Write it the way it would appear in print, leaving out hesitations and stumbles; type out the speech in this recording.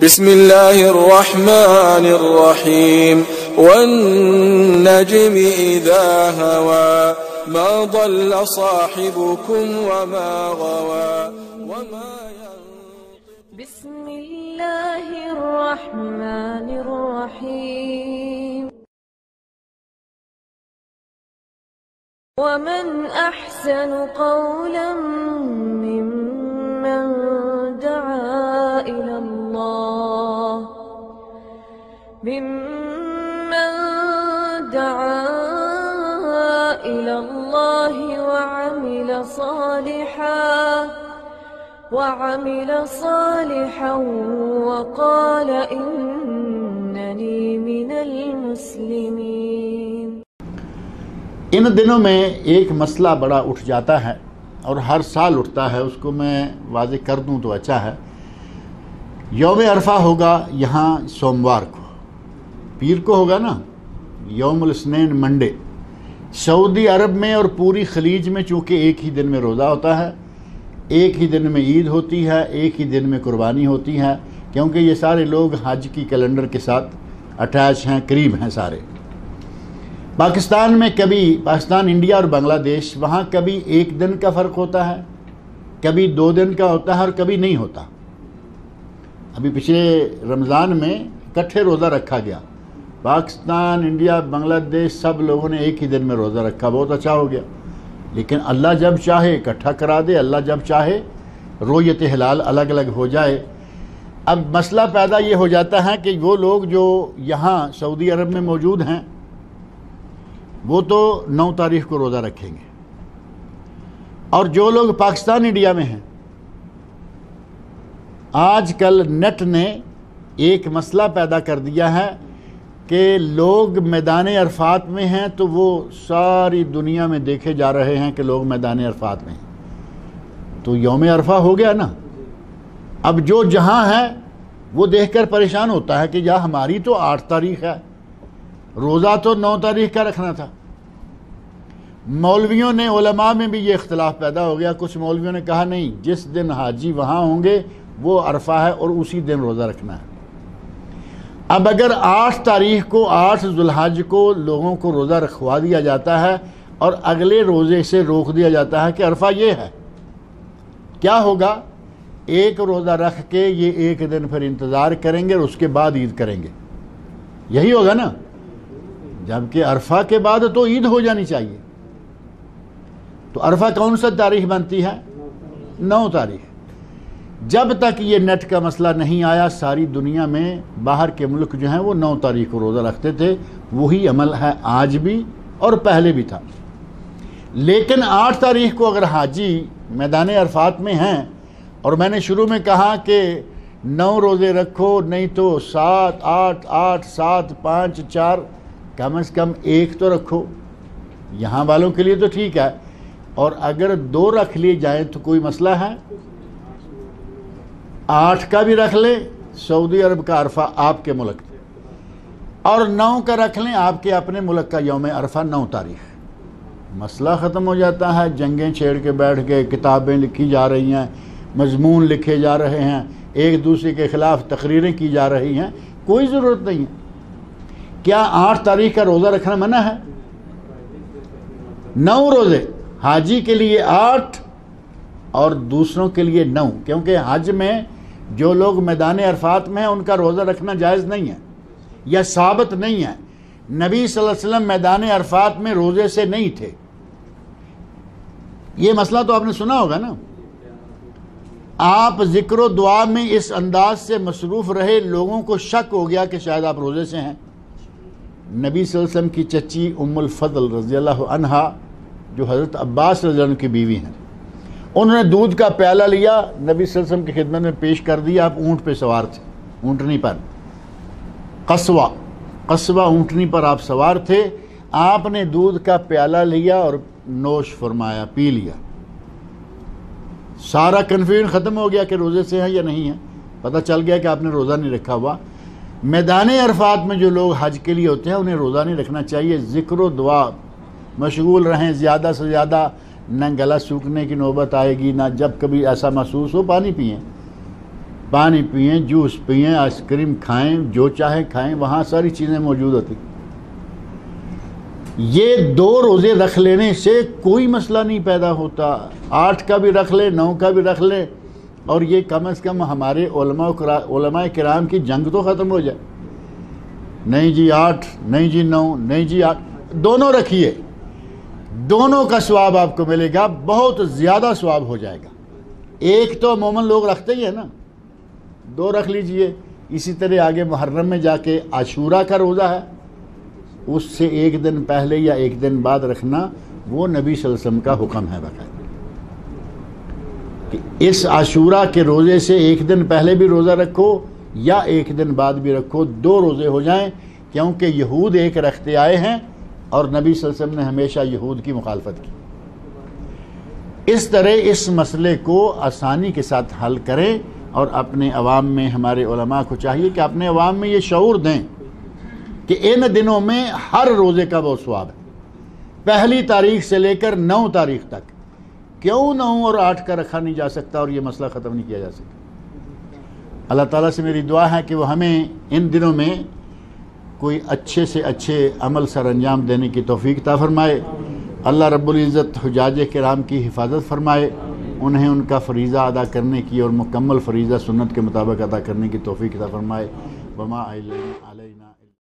بسم الله الرحمن الرحيم والنجم إذا هوى ما ضل صاحبكم وما غوى بسم الله الرحمن الرحيم ومن أحسن قولا ممن دعا إلى الله وعمل صالحا وقال إنني من المسلمين۔ ان دنوں میں ایک مسئلہ بڑا اٹھ جاتا ہے اور ہر سال اٹھتا ہے، اس کو میں واضح کر دوں تو اچھا ہے۔ یوم عرفہ ہوگا یہاں سوموار کو، پیر کو ہوگا نا یوم الاثنین منڈے۔ سعودی عرب میں اور پوری خلیج میں چونکہ ایک ہی دن میں روزہ ہوتا ہے، ایک ہی دن میں عید ہوتی ہے، ایک ہی دن میں قربانی ہوتی ہے، کیونکہ یہ سارے لوگ حج کی کیلنڈر کے ساتھ اٹیچ ہیں، قریب ہیں سارے۔ پاکستان میں کبھی پاکستان، انڈیا اور بنگلہ دیش، وہاں کبھی ایک دن کا فرق ہوتا ہے، کبھی 2 دن کا ہوتا ہے اور کبھی نہیں ہوتا۔ ابھی پچھلے رمضان میں اکٹھے روزہ رکھا گیا، پاکستان، انڈیا، بنگلہ دیش سب لوگوں نے ایک ہی دن میں روزہ رکھا، بہت اچھا ہو گیا۔ لیکن اللہ جب چاہے اکٹھا کرا دے، اللہ جب چاہے رویت ہلال الگ الگ ہو جائے۔ اب مسئلہ پیدا یہ ہو جاتا ہے کہ وہ لوگ جو یہاں سعودی عرب میں موجود ہیں وہ تو 9 تاریخ کو روزہ رکھیں گے، اور جو لوگ پاکستان، انڈیا میں ہیں، آج کل نیٹ نے ایک مسئلہ پیدا کر دیا ہے کہ لوگ میدان عرفات میں ہیں تو وہ ساری دنیا میں دیکھے جا رہے ہیں کہ لوگ میدان عرفات میں ہیں، تو یوم عرفہ ہو گیا نا۔ اب جو جہاں ہے وہ دیکھ کر پریشان ہوتا ہے کہ یا ہماری تو 8 تاریخ ہے، روزہ تو 9 تاریخ کا رکھنا تھا۔ مولویوں نے، علماء میں بھی یہ اختلاف پیدا ہو گیا، کچھ مولویوں نے کہا نہیں، جس دن حاجی وہاں ہوں گے وہ عرفہ ہے اور اسی دن روزہ رکھنا ہے۔ اب اگر 8 تاریخ کو، 8 ذو الحج کو لوگوں کو روزہ رکھوا دیا جاتا ہے اور اگلے روزے سے روک دیا جاتا ہے کہ عرفہ یہ ہے، کیا ہوگا؟ ایک روزہ رکھ کے یہ ایک دن پھر انتظار کریں گے اور اس کے بعد عید کریں گے، یہی ہوگا نا؟ جبکہ عرفہ کے بعد تو عید ہو جانی چاہیے۔ تو عرفہ کون سا تاریخ بنتی ہے؟ 9 تاریخ۔ جب تک یہ نیٹ کا مسئلہ نہیں آیا، ساری دنیا میں باہر کے ملک جو ہیں وہ 9 تاریخ کو روزہ رکھتے تھے، وہی عمل ہے آج بھی اور پہلے بھی تھا۔ لیکن 8 تاریخ کو اگر حاجی میدان عرفات میں ہیں، اور میں نے شروع میں کہا کہ 9 روزے رکھو، نہیں تو 7، 8، 8، 7، 5، 4، کم از کم 1 تو رکھو، یہاں والوں کے لیے تو ٹھیک ہے، اور اگر 2 رکھ لیے جائیں تو کوئی مسئلہ ہے؟ 8 کا بھی رکھ لیں، سعودی عرب کا عرفہ آپ کے ملک، اور 9 کا رکھ لیں آپ کے اپنے ملک کا یوم عرفہ 9 تاریخ، مسئلہ ختم ہو جاتا ہے۔ جنگیں چھیڑ کے بیٹھ گئے، کتابیں لکھی جا رہی ہیں، مضمون لکھے جا رہے ہیں، ایک دوسرے کے خلاف تقریریں کی جا رہی ہیں، کوئی ضرورت نہیں ہے۔ کیا 8 تاریخ کا روزہ رکھنا منع ہے؟ 9 روزے، حاجی کے لیے 8 اور دوسروں کے لیے 9، کیونکہ حج میں جو لوگ میدان عرفات میں ہیں ان کا روزہ رکھنا جائز نہیں ہے یا ثابت نہیں ہے۔ نبی صلی اللہ علیہ وسلم میدان عرفات میں روزے سے نہیں تھے، یہ مسئلہ تو آپ نے سنا ہوگا نا۔ آپ ذکر و دعا میں اس انداز سے مصروف رہے، لوگوں کو شک ہو گیا کہ شاید آپ روزے سے ہیں۔ نبی صلی اللہ علیہ وسلم کی چچی ام الفضل رضی اللہ عنہا، جو حضرت عباس رضی اللہ عنہ کی بیوی ہیں، انہوں نے دودھ کا پیالہ لیا، نبی صلی اللہ علیہ وسلم کی خدمت میں پیش کر دیا۔ آپ اونٹ پہ سوار تھے، اونٹنی پر، قصوہ اونٹنی پر آپ سوار تھے، آپ نے دودھ کا پیالہ لیا اور نوش فرمایا، پی لیا۔ سارا کنفیوژن ختم ہو گیا کہ روزے سے ہیں یا نہیں ہیں، پتہ چل گیا کہ آپ نے روزہ نہیں رکھا ہوا۔ میدان عرفات میں جو لوگ حج کے لیے ہوتے ہیں انہیں روزہ نہیں رکھنا چاہیے، ذکر و دعا مشغول رہیں، زیادہ سے زیادہ، نہ گلا سوکھنے کی نوبت آئے گی، نہ جب کبھی ایسا محسوس ہو پانی پئیں، پانی پئیں، جوس پئیں، آئس کریم کھائیں، جو چاہیں کھائیں، وہاں ساری چیزیں موجود ہوتی۔ یہ 2 روزے رکھ لینے سے کوئی مسئلہ نہیں پیدا ہوتا، 8 کا بھی رکھ لیں، 9 کا بھی رکھ لیں، اور یہ کم از کم ہمارے علماء کرام کی جنگ تو ختم ہو جائے۔ نہیں جی 8، نہیں جی 9، نہیں جی 8، دونوں رکھیے، دونوں کا ثواب آپ کو ملے گا، بہت زیادہ ثواب ہو جائے گا۔ ایک تو عموماً لوگ رکھتے ہی ہیں نا، 2 رکھ لیجئے۔ اسی طرح آگے محرم میں جا کے عاشورہ کا روزہ ہے، اس سے 1 دن پہلے یا 1 دن بعد رکھنا، وہ نبی صلی اللہ علیہ وسلم کا حکم ہے باقاعدہ کہ اس عاشورہ کے روزے سے 1 دن پہلے بھی روزہ رکھو یا 1 دن بعد بھی رکھو، 2 روزے ہو جائیں، کیونکہ یہود ایک رکھتے آئے ہیں اور نبی صلی اللہ علیہ وسلم نے ہمیشہ یہود کی مخالفت کی۔ اس طرح اس مسئلے کو آسانی کے ساتھ حل کریں، اور اپنے عوام میں ہمارے علماء کو چاہیے کہ اپنے عوام میں یہ شعور دیں کہ ان دنوں میں ہر روزے کا بہت ثواب ہے، 1 تاریخ سے لے کر 9 تاریخ تک۔ کیوں 9 اور 8 کا رکھا نہیں جا سکتا اور یہ مسئلہ ختم نہیں کیا جا سکتا؟ اللہ تعالیٰ سے میری دعا ہے کہ وہ ہمیں ان دنوں میں کوئی اچھے سے اچھے عمل سر انجام دینے کی توفیق عطا فرمائے۔ اللہ رب العزت حجاج کرام کی حفاظت فرمائے، انہیں ان کا فریضہ ادا کرنے کی اور مکمل فریضہ سنت کے مطابق ادا کرنے کی توفیق عطا فرمائے۔ وما علینا